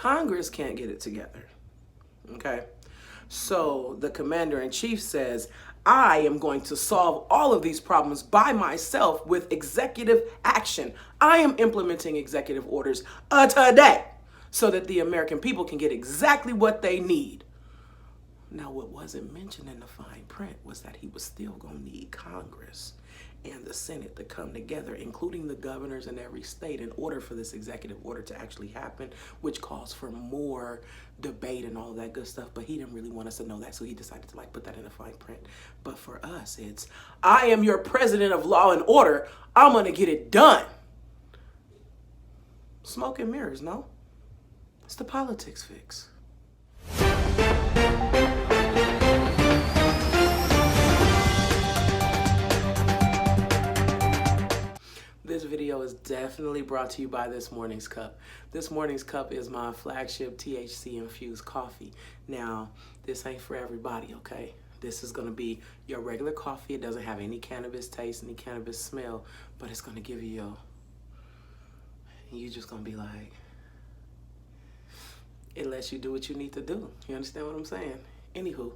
Congress can't get it together. Okay? So the commander-in-chief says, I am going to solve all of these problems by myself with executive action. I am implementing executive orders today so that the American people can get exactly what they need. Now, what wasn't mentioned in the fine print was that he was still going to need Congress and the Senate to come together, including the governors in every state, in order for this executive order to actually happen, which calls for more debate and all of that good stuff. But he didn't really want us to know that, so he decided to put that in the fine print. But for us, it's, I am your president of law and order. I'm going to get it done. Smoke and mirrors, no? It's the politics fix. This video is definitely brought to you by This Morning's Cup. This Morning's Cup is my flagship THC infused coffee. Now, this ain't for everybody, okay? This is gonna be your regular coffee. It doesn't have any cannabis taste, any cannabis smell, but it's gonna give you you're just gonna be like, it lets you do what you need to do. You understand what I'm saying? Anywho,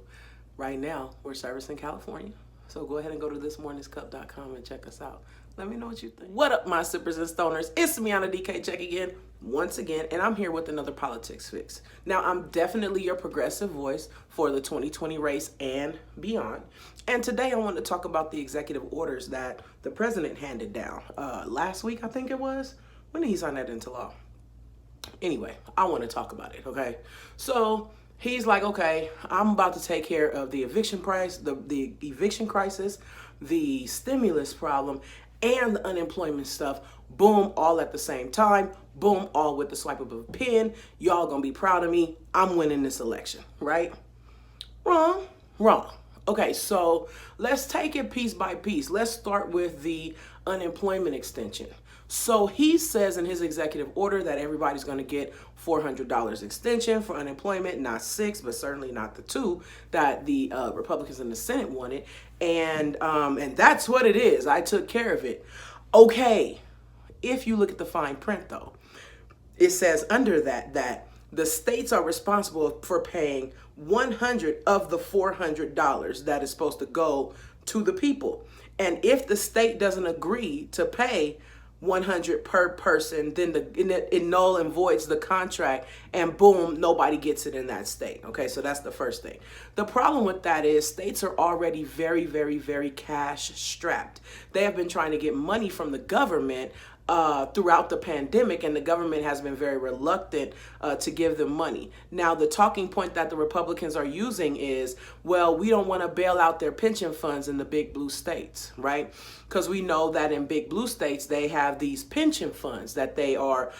right now, we're servicing California. So go ahead and go to thismorningscup.com and check us out. Let me know what you think. What up, my sippers and stoners? It's me, Anna DK, check again, once again, and I'm here with another politics fix. Now, I'm definitely your progressive voice for the 2020 race and beyond. And today I want to talk about the executive orders that the president handed down last week, I think it was. When did he sign that into law? Anyway, I want to talk about it, okay? So he's like, okay, I'm about to take care of the eviction price, the eviction crisis, the stimulus problem, and the unemployment stuff. Boom, all at the same time. Boom, all with the swipe of a pen. Y'all gonna be proud of me. I'm winning this election, right? Wrong. Okay, so let's take it piece by piece. Let's start with the unemployment extension. So he says in his executive order that everybody's going to get $400 extension for unemployment, not $600, but certainly not the $200 that the Republicans in the Senate wanted. And that's what it is. I took care of it. Okay, if you look at the fine print, though, it says under that the states are responsible for paying $100 of the $400 that is supposed to go to the people. And if the state doesn't agree to pay $100 per person, then it null and voids the contract, and boom, nobody gets it in that state. Okay, so that's the first thing. The problem with that is states are already very, very, very cash strapped. They have been trying to get money from the government throughout the pandemic, and the government has been very reluctant to give them money. Now, the talking point that the Republicans are using is, well, we don't want to bail out their pension funds in the big blue states, right? Because we know that in big blue states, they have these pension funds that they are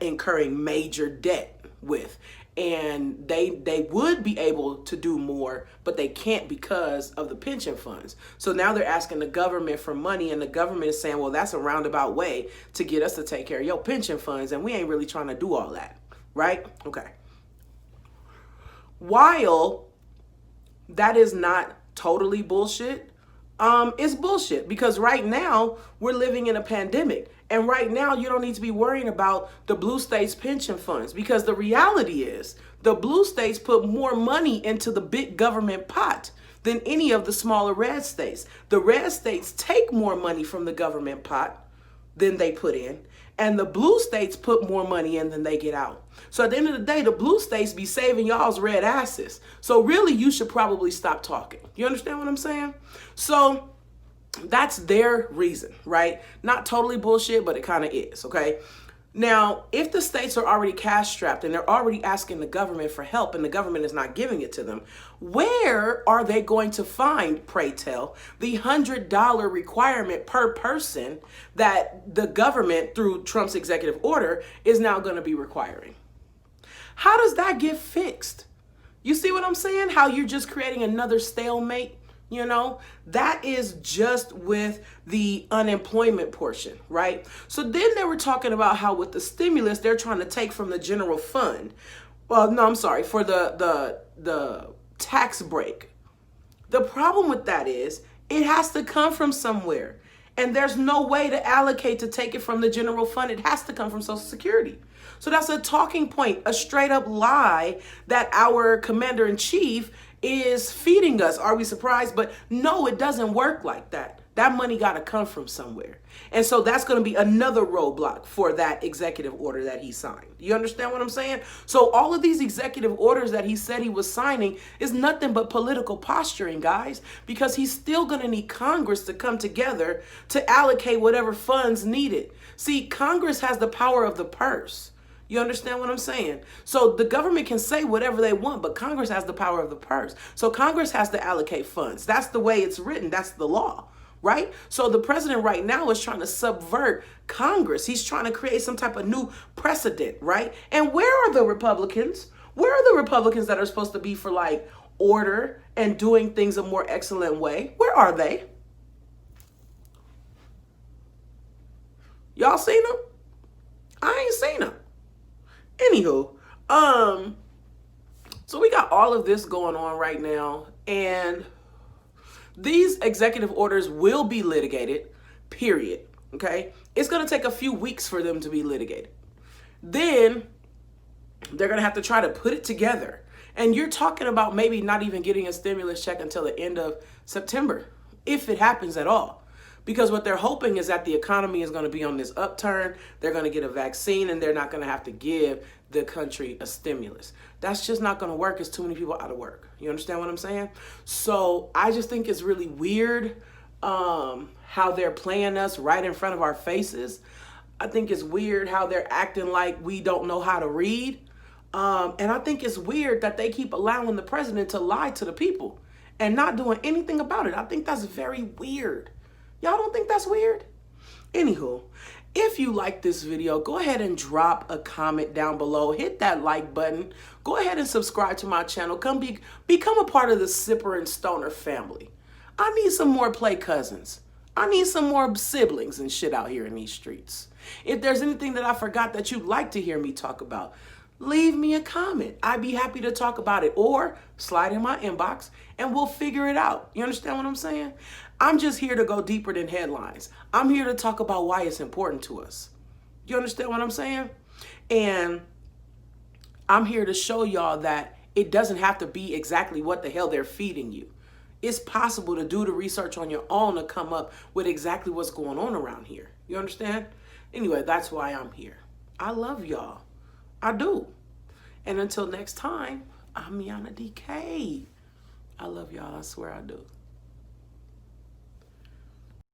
incurring major debt with. And they would be able to do more, but they can't because of the pension funds. So now they're asking the government for money, and the government is saying, well, that's a roundabout way to get us to take care of your pension funds, and we ain't really trying to do all that, right? Okay. While that is not totally bullshit, it's bullshit because right now we're living in a pandemic. And right now, you don't need to be worrying about the blue states' pension funds, because the reality is the blue states put more money into the big government pot than any of the smaller red states. The red states take more money from the government pot than they put in, and the blue states put more money in than they get out. So at the end of the day, the blue states be saving y'all's red asses. So really, you should probably stop talking. You understand what I'm saying? So that's their reason, right? Not totally bullshit, but it kind of is, okay? Now, if the states are already cash strapped and they're already asking the government for help and the government is not giving it to them, where are they going to find, pray tell, the $100 requirement per person that the government, through Trump's executive order, is now going to be requiring? How does that get fixed? You see what I'm saying? How you're just creating another stalemate? You know, that is just with the unemployment portion, right? So then they were talking about how with the stimulus, they're trying to take from the general fund. Well, no, I'm sorry, for the tax break. The problem with that is it has to come from somewhere. And there's no way to allocate to take it from the general fund. It has to come from Social Security. So that's a talking point, a straight up lie that our commander in chief is feeding us. Are we surprised? But no, it doesn't work like that. That money got to come from somewhere. And so that's going to be another roadblock for that executive order that he signed. You understand what I'm saying? So all of these executive orders that he said he was signing is nothing but political posturing, guys, because he's still going to need Congress to come together to allocate whatever funds needed. See, Congress has the power of the purse. You understand what I'm saying? So the government can say whatever they want, but Congress has the power of the purse. So Congress has to allocate funds. That's the way it's written. That's the law. Right? So the president right now is trying to subvert Congress. He's trying to create some type of new precedent, right? And where are the Republicans? Where are the Republicans that are supposed to be for like order and doing things a more excellent way? Where are they? Y'all seen them? I ain't seen them. Anywho, so we got all of this going on right now, and these executive orders will be litigated, period. Okay? It's going to take a few weeks for them to be litigated. Then they're going to have to try to put it together. And you're talking about maybe not even getting a stimulus check until the end of September, if it happens at all. Because what they're hoping is that the economy is going to be on this upturn. They're going to get a vaccine and they're not going to have to give the country a stimulus. That's just not going to work. It's too many people out of work. You understand what I'm saying? So I just think it's really weird how they're playing us right in front of our faces. I think it's weird how they're acting like we don't know how to read. And I think it's weird that they keep allowing the president to lie to the people and not doing anything about it. I think that's very weird. Y'all don't think that's weird? Anywho, if you like this video, go ahead and drop a comment down below. Hit that like button. Go ahead and subscribe to my channel. Become a part of the Sipper and Stoner family. I need some more play cousins. I need some more siblings and shit out here in these streets. If there's anything that I forgot that you'd like to hear me talk about, leave me a comment. I'd be happy to talk about it, or slide in my inbox and we'll figure it out. You understand what I'm saying? I'm just here to go deeper than headlines. I'm here to talk about why it's important to us. You understand what I'm saying? And I'm here to show y'all that it doesn't have to be exactly what the hell they're feeding you. It's possible to do the research on your own to come up with exactly what's going on around here. You understand? Anyway, that's why I'm here. I love y'all. I do. And until next time, I'm Yana DK. I love y'all. I swear I do.